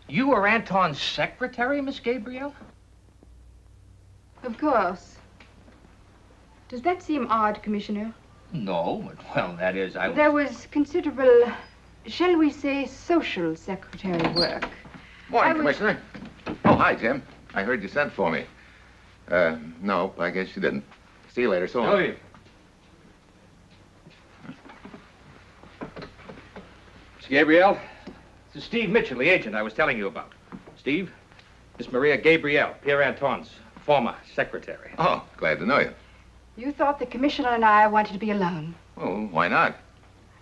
You were Anton's secretary, Miss Gabrielle? Of course. Does that seem odd, Commissioner? No, but, well, that is, There was considerable, shall we say, social secretary work. Morning, Commissioner. Oh, hi, Jim. I heard you sent for me. No, I guess you didn't. See you later, so long. Oh, yeah. Miss Gabrielle, this is Steve Mitchell, the agent I was telling you about. Steve, Miss Maria Gabrielle, Pierre Anton's former secretary. Oh, glad to know you. You thought the Commissioner and I wanted to be alone. Well, why not?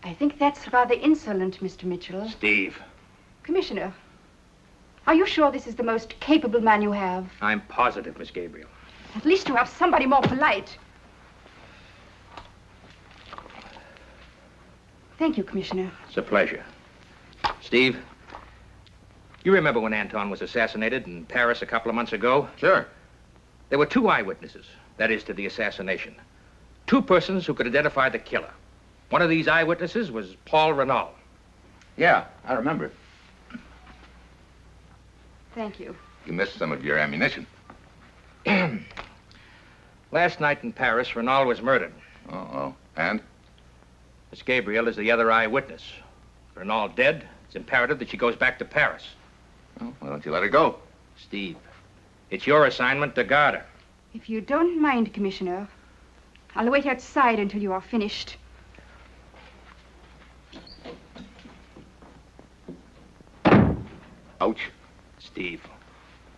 I think that's rather insolent, Mr. Mitchell. Steve. Commissioner, are you sure this is the most capable man you have? I'm positive, Miss Gabriel. At least you have somebody more polite. Thank you, Commissioner. It's a pleasure. Steve, you remember when Anton was assassinated in Paris a couple of months ago? Sure. There were 2 eyewitnesses, that is, to the assassination. 2 persons who could identify the killer. One of these eyewitnesses was Paul Renault. Yeah, I remember. Thank you. You missed some of your ammunition. Last night in Paris, Renault was murdered. Uh-oh. And? Miss Gabriel is the other eyewitness. Renault dead, it's imperative that she goes back to Paris. Oh, why don't you let her go? Steve, it's your assignment to guard her. If you don't mind, Commissioner, I'll wait outside until you are finished. Ouch. Steve,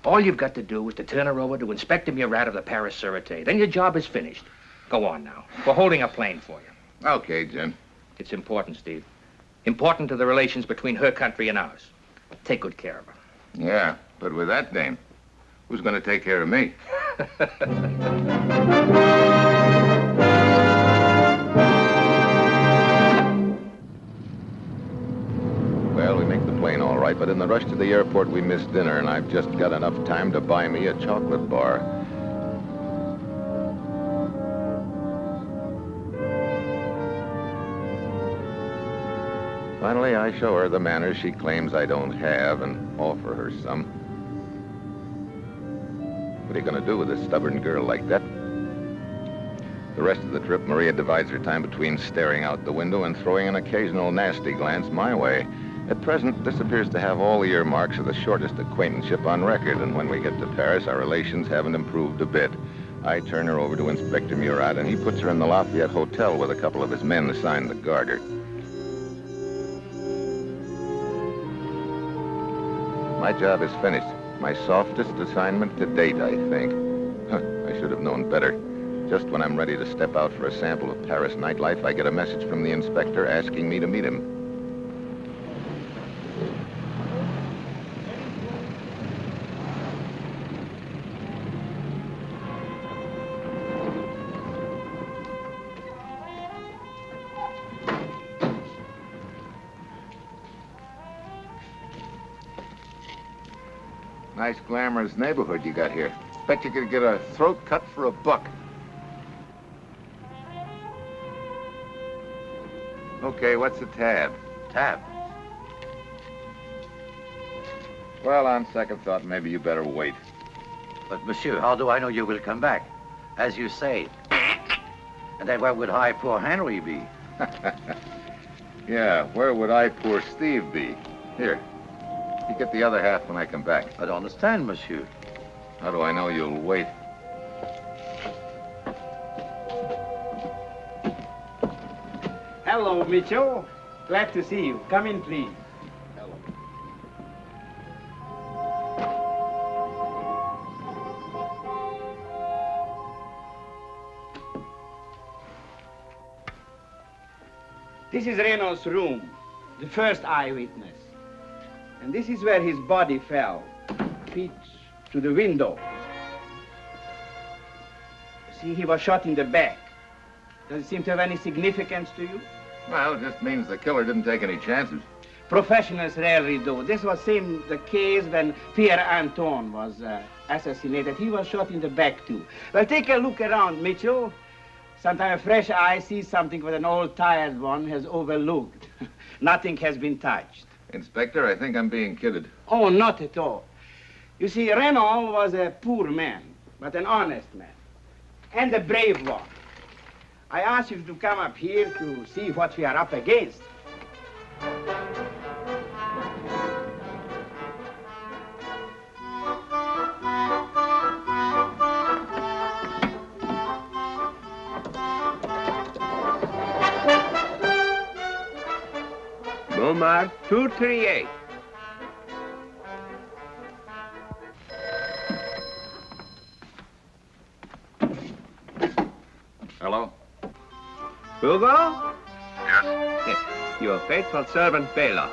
all you've got to do is to turn her over to Inspector Murat of the Paris Sûreté. Then your job is finished. Go on now. We're holding a plane for you. Okay, Jim. It's important, Steve. Important to the relations between her country and ours. Take good care of her. Yeah, but with that dame, who's going to take care of me? Well, we make the plane all right, but in the rush to the airport, we missed dinner, and I've just got enough time to buy me a chocolate bar. Finally, I show her the manners she claims I don't have and offer her some. What are you going to do with a stubborn girl like that? The rest of the trip, Maria divides her time between staring out the window and throwing an occasional nasty glance my way. At present, this appears to have all the earmarks of the shortest acquaintanceship on record, and when we get to Paris, our relations haven't improved a bit. I turn her over to Inspector Murat, and he puts her in the Lafayette Hotel with a couple of his men assigned to guard her. My job is finished. My softest assignment to date, I think. I should have known better. Just when I'm ready to step out for a sample of Paris nightlife, I get a message from the inspector asking me to meet him. Nice glamorous neighborhood you got here. Bet you could get a throat cut for a buck. Okay, what's the tab? Tab? Well, on second thought, maybe you better wait. But, monsieur, how do I know you will come back? As you say. And then where would I, poor Henry, be? Yeah, where would I, poor Steve, be? Here, you get the other half when I come back. I don't understand, monsieur. How do I know you'll wait? Hello, Mitchell. Glad to see you. Come in, please. Hello. This is Renault's room, the first eyewitness. And this is where his body fell, feet to the window. See, he was shot in the back. Does it seem to have any significance to you? Well, it just means the killer didn't take any chances. Professionals rarely do. This was the case when Pierre Anton was assassinated. He was shot in the back, too. Well, take a look around, Mitchell. Sometimes a fresh eye sees something that an old, tired one has overlooked. Nothing has been touched. Inspector, I think I'm being kidded. Oh, not at all. You see, Renault was a poor man, but an honest man, and a brave one. I asked you to come up here to see what we are up against. Omar 238. Hello? Hugo? Yes? Your faithful servant, Bela.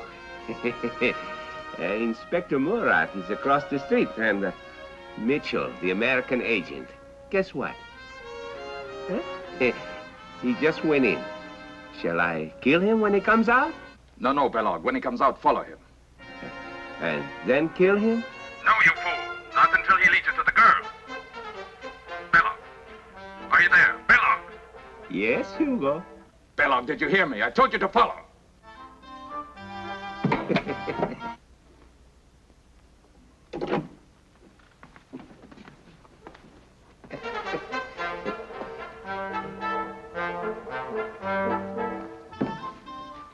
Inspector Murat is across the street, and Mitchell, the American agent. Guess what? Huh? He just went in. Shall I kill him when he comes out? No, Bellog. When he comes out, follow him. And then kill him? No, you fool. Not until he leads you to the girl. Bellog. Are you there? Bellog. Yes, Hugo. Bellog, did you hear me? I told you to follow.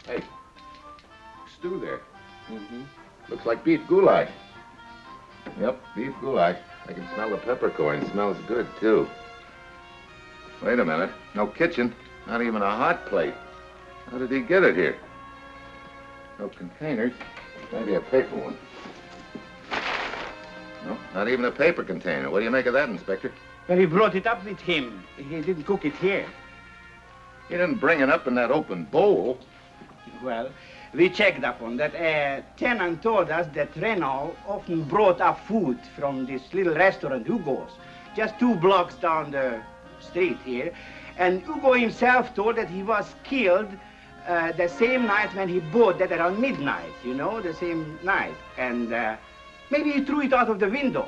Hey, stew there. Looks like beef goulash. Yep, beef goulash. I can smell the peppercorn. Smells good, too. Wait a minute. No kitchen. Not even a hot plate. How did he get it here? No containers. Maybe a paper one. No, not even a paper container. What do you make of that, Inspector? Well, he brought it up with him. He didn't cook it here. He didn't bring it up in that open bowl. Well, we checked up on that. Tenant told us that Renault often brought up food from this little restaurant, Hugo's, just 2 blocks down the street here. And Hugo himself told that he was killed the same night when he bought that around midnight, you know, the same night. And maybe he threw it out of the window.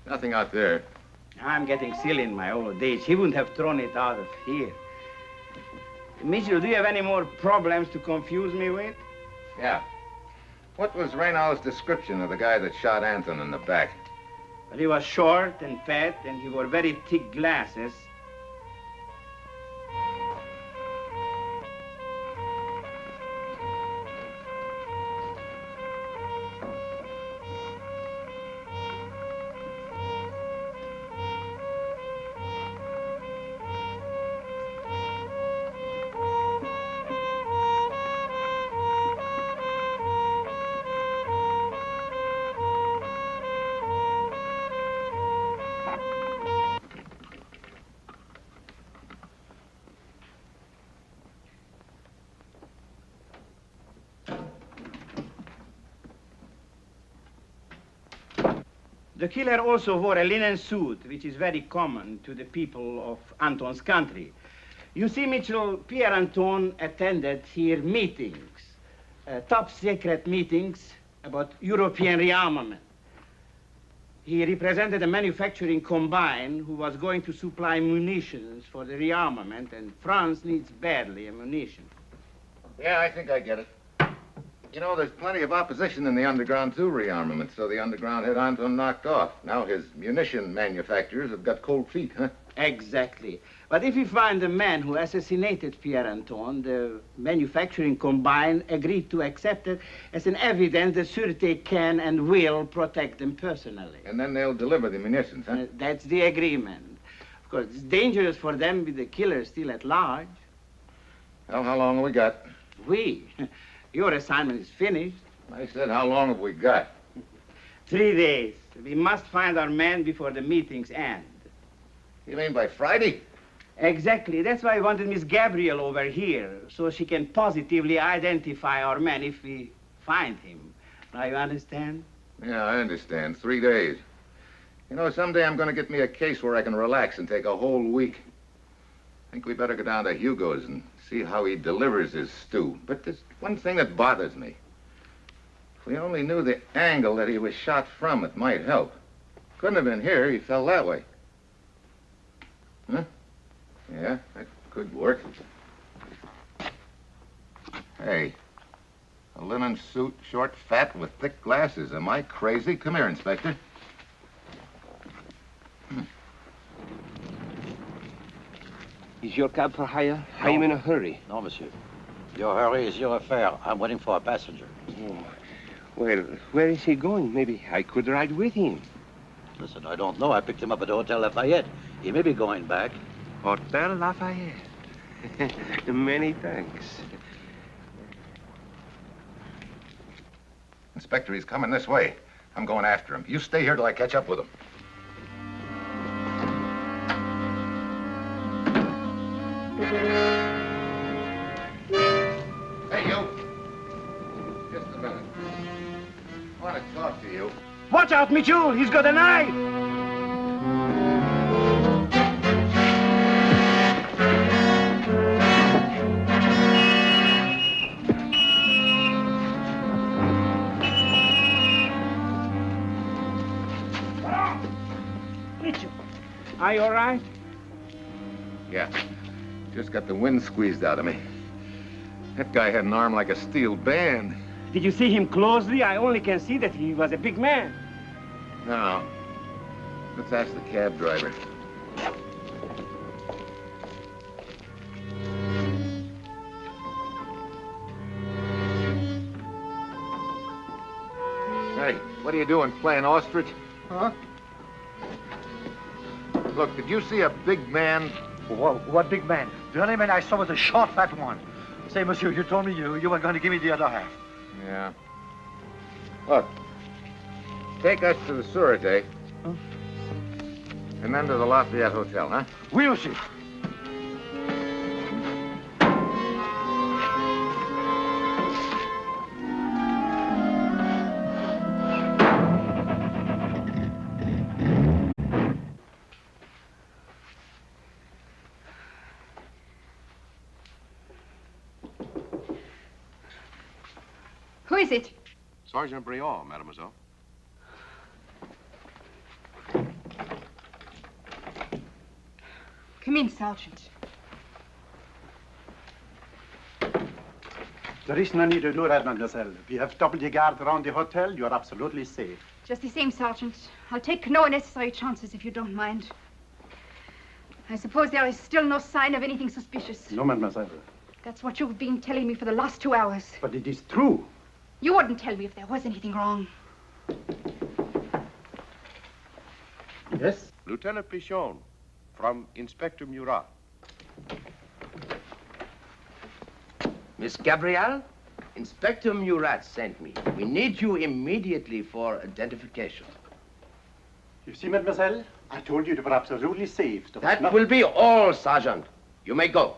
Nothing out there. I'm getting silly in my old age. He wouldn't have thrown it out of here. Mitchell, do you have any more problems to confuse me with? Yeah. What was Reynolds' description of the guy that shot Anton in the back? But he was short and fat, and he wore very thick glasses. The killer also wore a linen suit, which is very common to the people of Anton's country. You see, Mitchell, Pierre Anton attended here meetings, top secret meetings about European rearmament. He represented a manufacturing combine who was going to supply munitions for the rearmament, and France needs badly ammunition. Yeah, I think I get it. You know, there's plenty of opposition in the underground to rearmament, so the underground had Anton knocked off. Now his munition manufacturers have got cold feet, huh? Exactly. But if we find the man who assassinated Pierre Anton, the manufacturing combine agreed to accept it as an evidence that Sûreté can and will protect them personally. And then they'll deliver the munitions, huh? That's the agreement. Of course, it's dangerous for them with the killer still at large. Well, how long have we got? Your assignment is finished. I said, how long have we got? 3 days. We must find our man before the meetings end. You mean by Friday? Exactly. That's why I wanted Miss Gabriel over here, so she can positively identify our man if we find him. Now, you understand? Yeah, I understand. 3 days. You know, someday I'm going to get me a case where I can relax and take a whole week. I think we better go down to Hugo's and see how he delivers his stew. But there's one thing that bothers me. If we only knew the angle that he was shot from, it might help. Couldn't have been here. He fell that way. Huh? Yeah, that could work. Hey, a linen suit, short, fat, with thick glasses. Am I crazy? Come here, Inspector. Is your cab for hire? No. I'm in a hurry. No, monsieur. Your hurry is your affair. I'm waiting for a passenger. Oh. Well, where is he going? Maybe I could ride with him. Listen, I don't know. I picked him up at the Hotel Lafayette. He may be going back. Hotel Lafayette. Many thanks. Inspector, he's coming this way. I'm going after him. You stay here till I catch up with him. Hey, you. Just a minute. I want to talk to you. Watch out, Mitchell! He's got a knife! Mitchell, are you all right? Yeah. Just got the wind squeezed out of me. That guy had an arm like a steel band. Did you see him closely? I only can see that he was a big man. No. Let's ask the cab driver. Hey, what are you doing, playing ostrich? Huh? Look, did you see a big man? What big man? The only man I saw was a short, fat one. Say, monsieur, you told me you were going to give me the other half. Yeah. Look, take us to the Sûreté. Huh? And then to the Lafayette Hotel, huh? Oui, monsieur. Who is it? Sergeant Briand, mademoiselle. Come in, Sergeant. There is no need to do that, mademoiselle. We have doubled the guard around the hotel. You are absolutely safe. Just the same, Sergeant. I'll take no unnecessary chances if you don't mind. I suppose there is still no sign of anything suspicious. No, mademoiselle. That's what you've been telling me for the last 2 hours. But it is true. You wouldn't tell me if there was anything wrong. Yes? Lieutenant Pichon, from Inspector Murat. Miss Gabrielle, Inspector Murat sent me. We need you immediately for identification. You see, mademoiselle, I told you were absolutely safe. That will be all, Sergeant. You may go.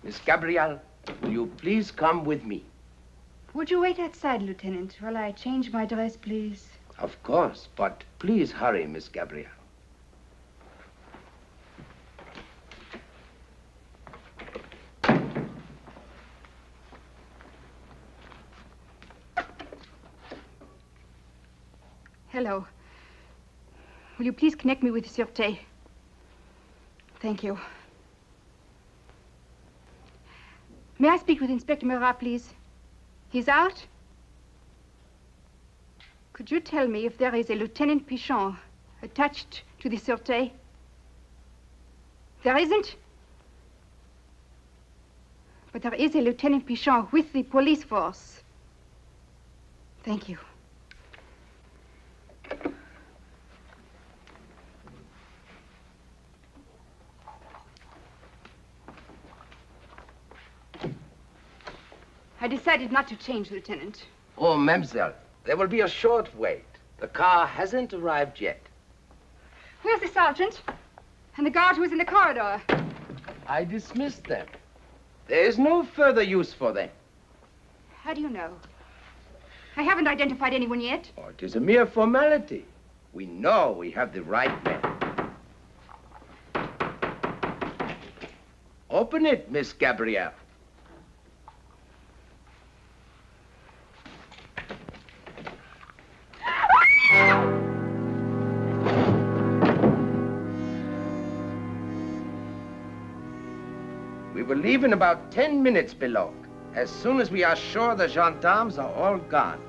Miss Gabrielle, will you please come with me? Would you wait outside, Lieutenant, while I change my dress, please? Of course, but please hurry, Miss Gabrielle. Hello. Will you please connect me with the Sûreté? Thank you. May I speak with Inspector Murat, please? He's out? Could you tell me if there is a Lieutenant Pichon attached to the Sûreté? There isn't? But there is a Lieutenant Pichon with the police force. Thank you. I decided not to change, Lieutenant. Oh, mademoiselle, there will be a short wait. The car hasn't arrived yet. Where's the sergeant? And the guard who was in the corridor? I dismissed them. There is no further use for them. How do you know? I haven't identified anyone yet. Oh, it is a mere formality. We know we have the right man. Open it, Miss Gabrielle. will leave in about 10 minutes, Belog, as soon as we are sure the gendarmes are all gone.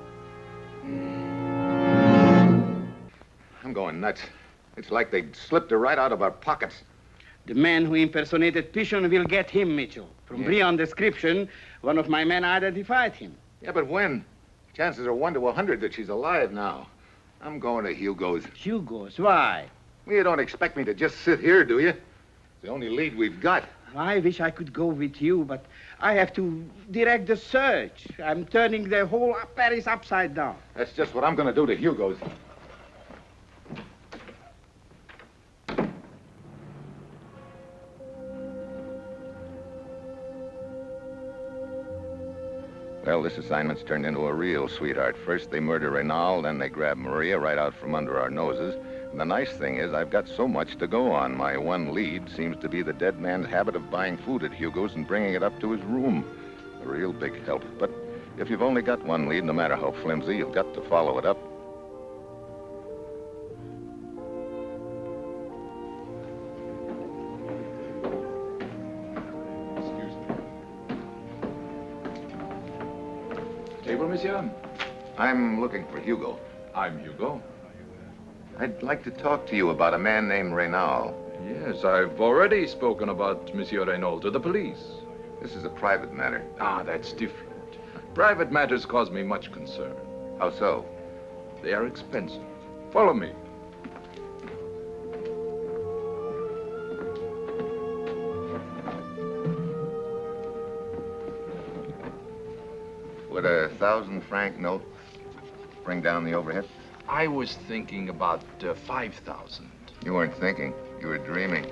I'm going nuts. It's like they slipped her right out of our pockets. The man who impersonated Pichon will get him, Mitchell. From Brion's description, one of my men identified him. Yeah, but when? Chances are 1 to 100 that she's alive now. I'm going to Hugo's. Hugo's? Why? Well, you don't expect me to just sit here, do you? It's the only lead we've got. I wish I could go with you, but I have to direct the search. I'm turning the whole Paris upside down. That's just what I'm going to do to Hugo's. Well, this assignment's turned into a real sweetheart. First they murder Reynal, then they grab Maria right out from under our noses. And the nice thing is I've got so much to go on. My one lead seems to be the dead man's habit of buying food at Hugo's and bringing it up to his room. A real big help. But if you've only got one lead, no matter how flimsy, you've got to follow it up. Monsieur? I'm looking for Hugo. I'm Hugo. I'd like to talk to you about a man named Reynal. Yes, I've already spoken about Monsieur Reynal to the police. This is a private matter. Ah, that's different. Private matters cause me much concern. How so? They are expensive. Follow me. Would a 1,000-franc note bring down the overhead? I was thinking about 5,000. You weren't thinking. You were dreaming.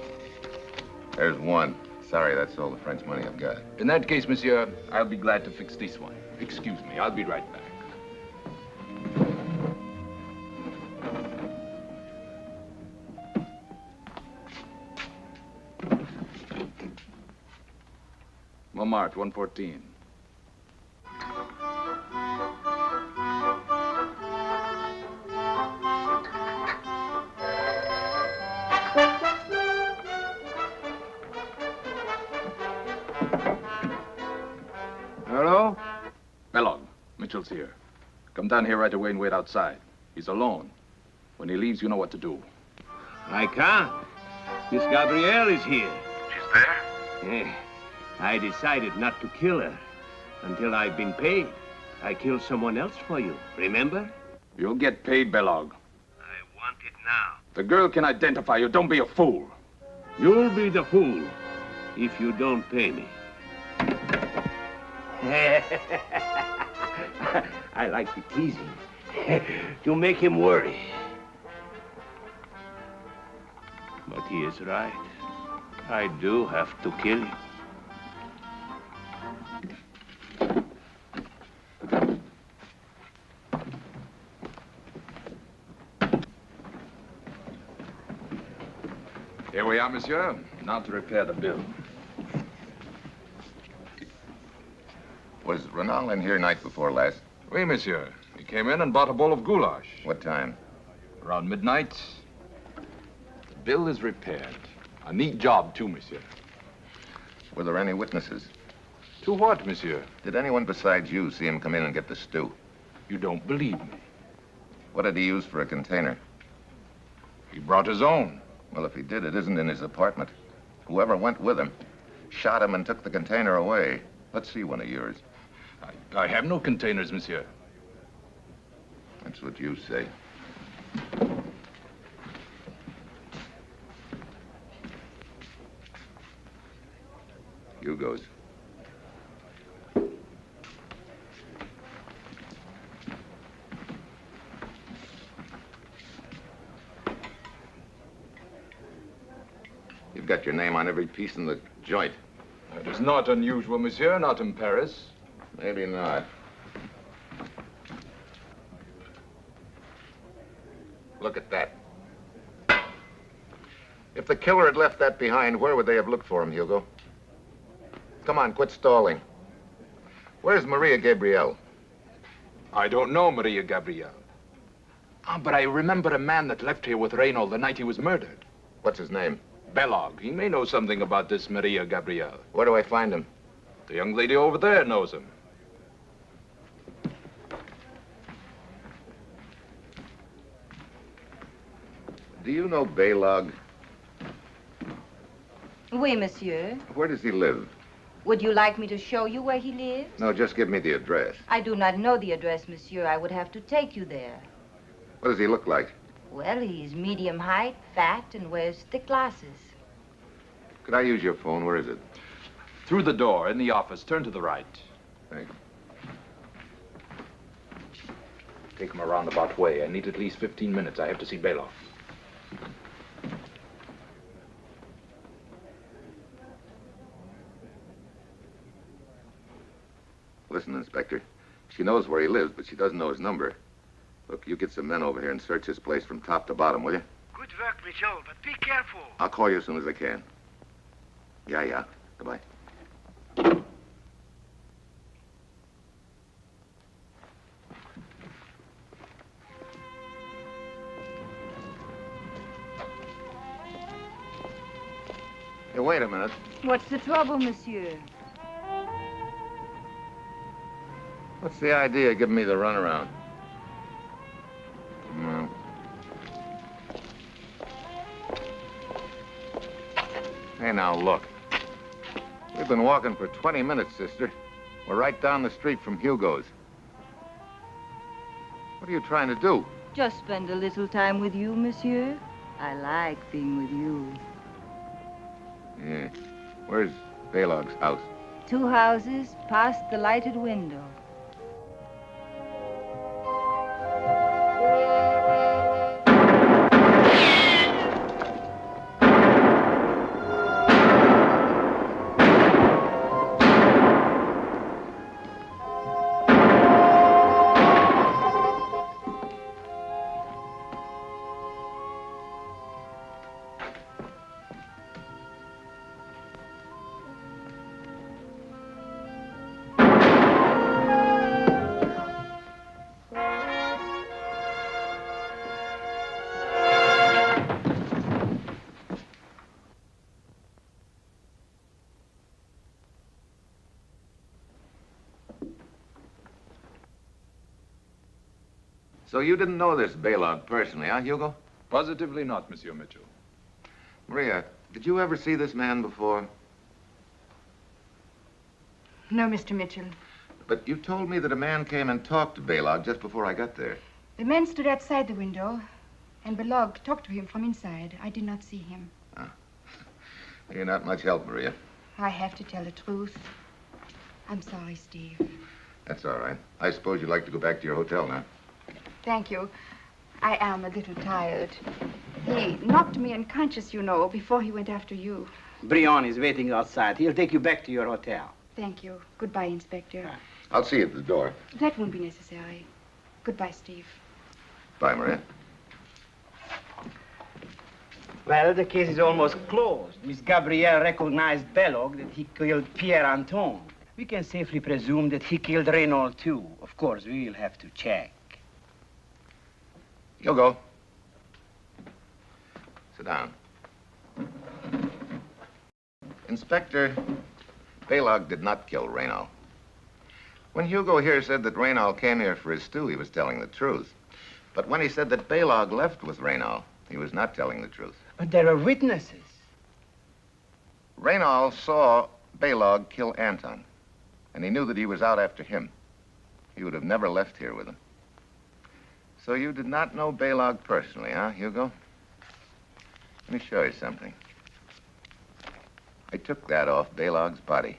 There's one. Sorry, that's all the French money I've got. In that case, monsieur, I'll be glad to fix this one. Excuse me, I'll be right back. Montmartre, 114. Hello? Belog, Mitchell's here. Come down here right away and wait outside. He's alone. When he leaves, you know what to do. I can't. Miss Gabrielle is here. She's there? I decided not to kill her until I've been paid. I killed someone else for you, remember? You'll get paid, Belog. I want it now. The girl can identify you. Don't be a fool. You'll be the fool if you don't pay me. I like to tease him, to make him worry. But he is right. I do have to kill him. Here we are, monsieur. Now to repair the bill. Was Reynal in here night before last? Oui, monsieur. He came in and bought a bowl of goulash. What time? Around midnight. The bill is repaired. A neat job, too, monsieur. Were there any witnesses? To what, monsieur? Did anyone besides you see him come in and get the stew? You don't believe me. What did he use for a container? He brought his own. Well, if he did, it isn't in his apartment. Whoever went with him shot him and took the container away. Let's see one of yours. I have no containers, monsieur. That's what you say. Hugo's. You've got your name on every piece in the joint. That is not unusual, monsieur, not in Paris. Maybe not. Look at that. If the killer had left that behind, where would they have looked for him, Hugo? Come on, quit stalling. Where's Maria Gabrielle? I don't know Maria Gabrielle. Ah, but I remember a man that left here with Reynal the night he was murdered. What's his name? Bellog. He may know something about this Maria Gabrielle. Where do I find him? The young lady over there knows him. Do you know Baylog? Oui, monsieur. Where does he live? Would you like me to show you where he lives? No, just give me the address. I do not know the address, monsieur. I would have to take you there. What does he look like? Well, he's medium height, fat, and wears thick glasses. Could I use your phone? Where is it? Through the door, in the office. Turn to the right. Thanks. Take him a roundabout way. I need at least 15 minutes. I have to see Bellog. Listen, Inspector. She knows where he lives, but she doesn't know his number. Look, you get some men over here and search his place from top to bottom, will you? Good work, Mitchell, but be careful. I'll call you as soon as I can. Yeah. Goodbye. Hey, wait a minute. What's the trouble, monsieur? What's the idea of giving me the runaround? No. Hey, now, look. We've been walking for 20 minutes, sister. We're right down the street from Hugo's. What are you trying to do? Just spend a little time with you, monsieur. I like being with you. Yeah. Where's Baylog's house? 2 houses past the lighted window. So you didn't know this Baylog personally, huh, Hugo? Positively not, Monsieur Mitchell. Maria, did you ever see this man before? No, Mr. Mitchell. But you told me that a man came and talked to Baylog just before I got there. The man stood outside the window, and Belog talked to him from inside. I did not see him. You're not much help, Maria. I have to tell the truth. I'm sorry, Steve. That's all right. I suppose you'd like to go back to your hotel now. Thank you. I am a little tired. He knocked me unconscious, you know, before he went after you. Brion is waiting outside. He'll take you back to your hotel. Thank you. Goodbye, Inspector. I'll see you at the door. That won't be necessary. Goodbye, Steve. Bye, Maria. Well, the case is almost closed. Miss Gabrielle recognized Bellog that he killed Pierre Anton. We can safely presume that he killed Renault, too. Of course, we will have to check. Hugo. Sit down. Inspector, Baylog did not kill Renault. When Hugo here said that Renault came here for his stew, he was telling the truth. But when he said that Baylog left with Renault, he was not telling the truth. But there are witnesses. Renault saw Baylog kill Anton, and he knew that he was out after him. He would have never left here with him. So you did not know Baylog personally, huh, Hugo? Let me show you something. I took that off Baylog's body.